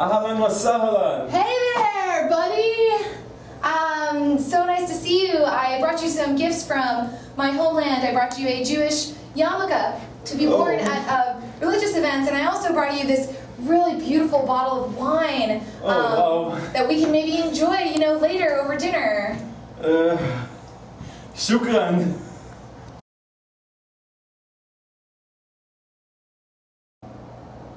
أهلا وسهلا. Hey there, buddy! So nice to see you. I brought you some gifts from my homeland. I brought you a Jewish yarmulke to be worn at religious events, and I also brought you this really beautiful bottle of wine that we can maybe enjoy, later over dinner. شكرا.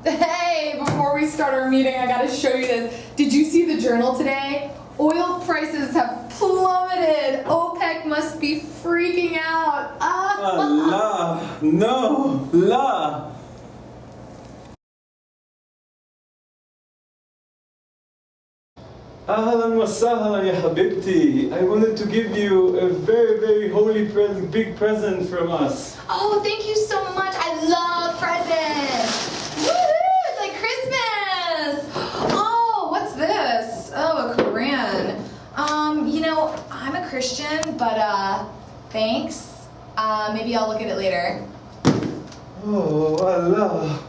Hey, before we start our meeting, I gotta show you this. Did you see the journal today? Oil prices have plummeted. OPEC must be freaking out. لا no لا. أهلا وسهلا يا حبيبتي. I wanted to give you a very holy present, big present from us. Oh, thank you so much. I love presents. Woohoo! It's like Christmas. Oh, what's this? Oh, a Quran. I'm a Christian, but thanks. Maybe I'll look at it later. Oh Allah.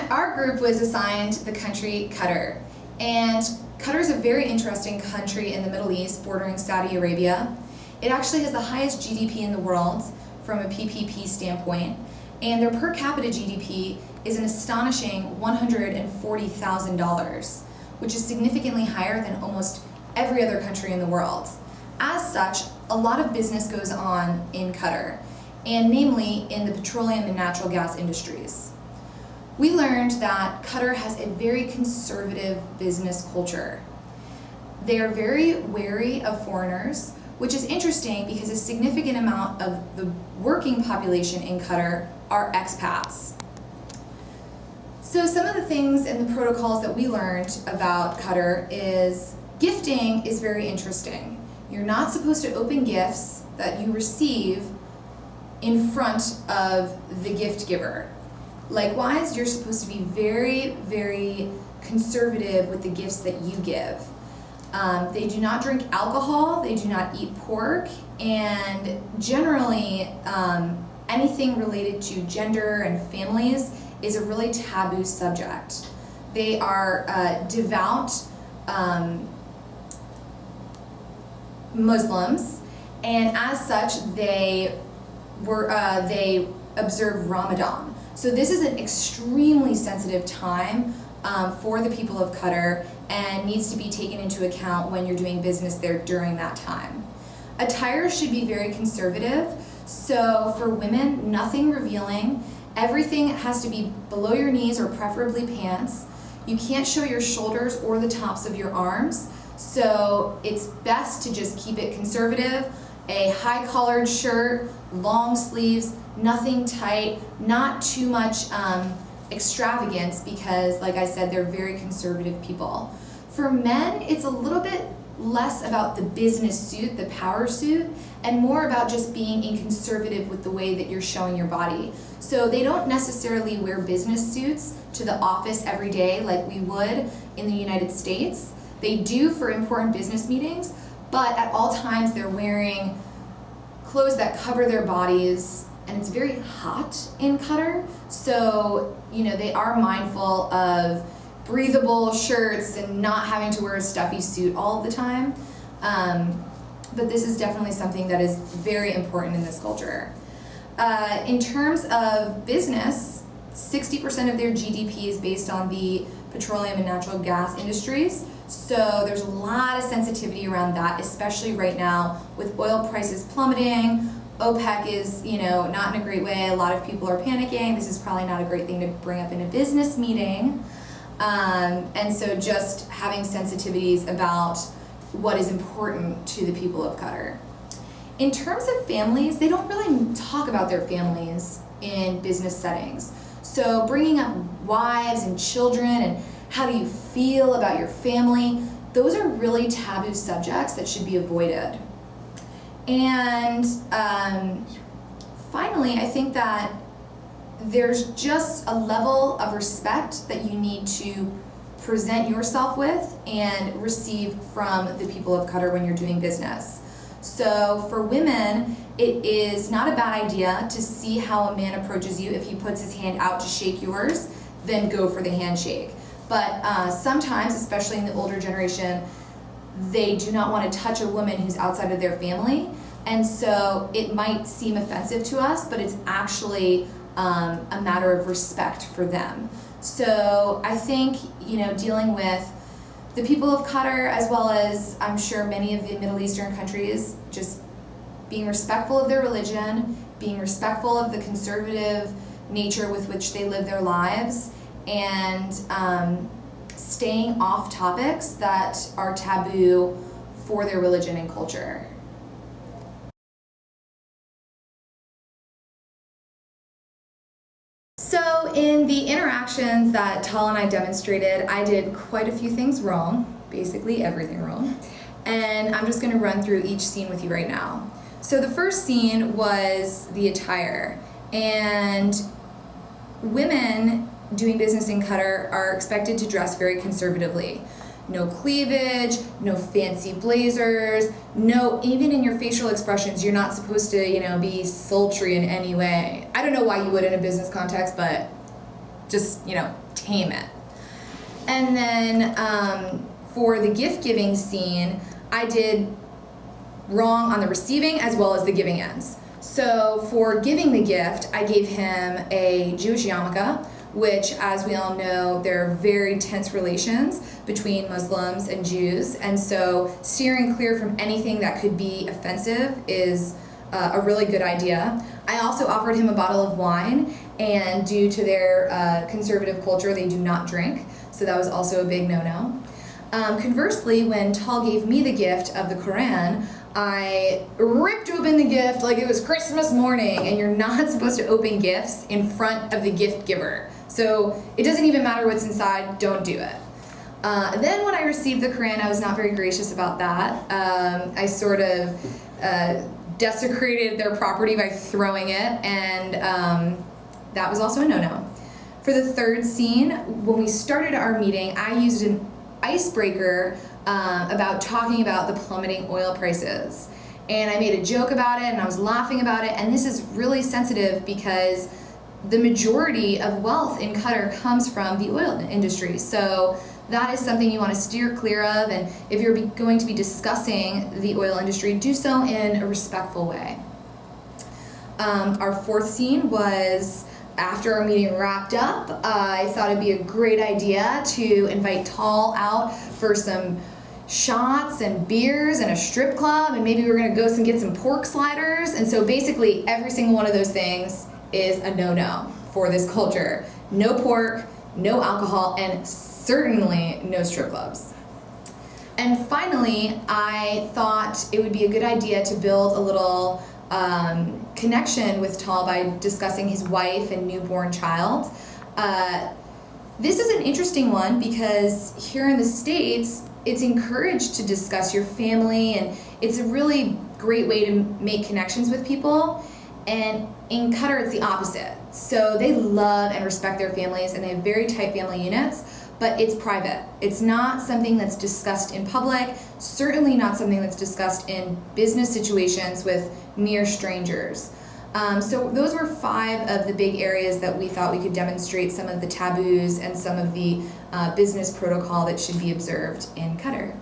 Our group was assigned the country Qatar, and Qatar is a very interesting country in the Middle East bordering Saudi Arabia. It actually has the highest GDP in the world from a PPP standpoint, and their per capita GDP is an astonishing $140,000, which is significantly higher than almost every other country in the world. As such, a lot of business goes on in Qatar, and namely in the petroleum and natural gas industries. We learned that Qatar has a very conservative business culture. They are very wary of foreigners, which is interesting because a significant amount of the working population in Qatar are expats. So some of the things and the protocols that we learned about Qatar is gifting is very interesting. You're not supposed to open gifts that you receive in front of the gift giver. Likewise, you're supposed to be very conservative with the gifts that you give. They do not drink alcohol, they do not eat pork, and generally anything related to gender and families is a really taboo subject. They are devout Muslims, and as such they observe Ramadan. So this is an extremely sensitive time for the people of Qatar and needs to be taken into account when you're doing business there during that time. Attire should be very conservative. So for women, nothing revealing. Everything has to be below your knees or preferably pants. You can't show your shoulders or the tops of your arms. So it's best to just keep it conservative. A high collared shirt, long sleeves, nothing tight, not too much extravagance because, like I said, they're very conservative people. For men, it's a little bit less about the business suit, the power suit, and more about just being conservative with the way that you're showing your body. So they don't necessarily wear business suits to the office every day like we would in the United States. They do for important business meetings, but at all times they're wearing clothes that cover their bodies, and it's very hot in Qatar, so they are mindful of breathable shirts and not having to wear a stuffy suit all of the time. But this is definitely something that is very important in this culture. In terms of business, 60% of their GDP is based on the petroleum and natural gas industries. So there's a lot of sensitivity around that, especially right now with oil prices plummeting. OPEC is, not in a great way. A lot of people are panicking. This is probably not a great thing to bring up in a business meeting. And so just having sensitivities about what is important to the people of Qatar. In terms of families, they don't really talk about their families in business settings. So bringing up wives and children and how do you feel about your family, those are really taboo subjects that should be avoided. And finally, I think that there's just a level of respect that you need to present yourself with and receive from the people of Qatar when you're doing business. So for women, it is not a bad idea to see how a man approaches you. If he puts his hand out to shake yours, then go for the handshake. But sometimes, especially in the older generation, they do not want to touch a woman who's outside of their family. And so it might seem offensive to us, but it's actually a matter of respect for them. So I think, dealing with the people of Qatar, as well as I'm sure many of the Middle Eastern countries, just being respectful of their religion, being respectful of the conservative nature with which they live their lives, and staying off topics that are taboo for their religion and culture. So in the interactions that Tal and I demonstrated, I did quite a few things wrong, basically everything wrong, and I'm just going to run through each scene with you right now. So the first scene was the attire, and women doing business in Qatar are expected to dress very conservatively. No cleavage, no fancy blazers, even in your facial expressions, you're not supposed to, be sultry in any way. I don't know why you would in a business context, but just, tame it. And then for the gift giving scene, I did wrong on the receiving as well as the giving ends. So for giving the gift, I gave him a Jewish yarmulke, which, as we all know, there are very tense relations between Muslims and Jews, and so steering clear from anything that could be offensive is a really good idea. I also offered him a bottle of wine, and due to their conservative culture, they do not drink, so that was also a big no-no. Conversely, when Tal gave me the gift of the Quran, I ripped open the gift like it was Christmas morning, and you're not supposed to open gifts in front of the gift giver. So it doesn't even matter what's inside, don't do it. Then when I received the Quran, I was not very gracious about that. I sort of desecrated their property by throwing it, and that was also a no-no. For the third scene, when we started our meeting, I used an icebreaker about talking about the plummeting oil prices. And I made a joke about it, and I was laughing about it, and this is really sensitive because the majority of wealth in Qatar comes from the oil industry. So that is something you want to steer clear of, and if you're going to be discussing the oil industry, do so in a respectful way. Our fourth scene was after our meeting wrapped up. I thought it'd be a great idea to invite Tal out for some shots and beers and a strip club, and maybe we were gonna go and get some pork sliders. And so basically every single one of those things is a no-no for this culture. No pork, no alcohol, and certainly no strip clubs. And finally, I thought it would be a good idea to build a little connection with Tal by discussing his wife and newborn child. This is an interesting one because here in the States, it's encouraged to discuss your family, and it's a really great way to make connections with people. And in Qatar, it's the opposite. So they love and respect their families, and they have very tight family units, but it's private. It's not something that's discussed in public, certainly not something that's discussed in business situations with mere strangers. So those were 5 of the big areas that we thought we could demonstrate some of the taboos and some of the business protocol that should be observed in Qatar.